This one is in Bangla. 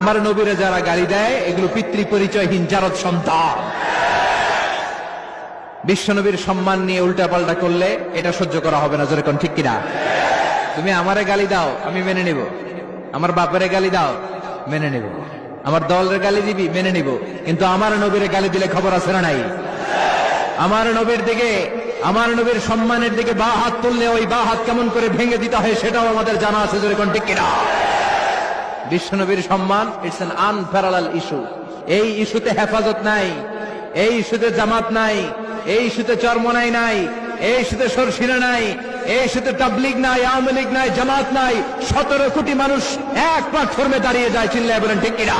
আমার নবীরে যারা গালি দেয় এগুলো পিতৃ পরিচয়হীন জারদ সন্তান। বিশ্ব নবীর সম্মান নিয়ে উল্টা পাল্টা করলে এটা সহ্য করা হবে না। জোরে কোন ঠিক কিনা? তুমি আমারে গালি দাও আমি মেনে নিব, আমার বাপেরে গালি দাও মেনে নিব, আমার দলের গালি দিবি মেনে নিব, কিন্তু আমার নবীরে গালি দিলে খবর আছে না নাই? আমার নবীর দিকে, আমার নবীর সম্মানের দিকে বা হাত তুললে ওই বা হাত কেমন করে ভেঙে দিতে হয় সেটাও আমাদের জানা আছে। জোরে কোন ঠিক কিনা? বিশ্বনবীর সম্মান ইটস অ্যান আনপ্যারালাল ইস্যু। এই ইস্যুতে হেফাজত নাই, এই ইস্যুতে জামাত নাই, এই ইস্যুতে চরমনাই নাই, এই ইস্যুতে সরসিনা নাই, এই ইস্যুতে তাবলীগ নাই, আওয়ামী লীগ নাই, জামাত নাই। 17 কোটি মানুষ এক প্ল্যাটফর্মে দাঁড়িয়ে যায়। চিল্লায় বলেন ঠিক কিনা?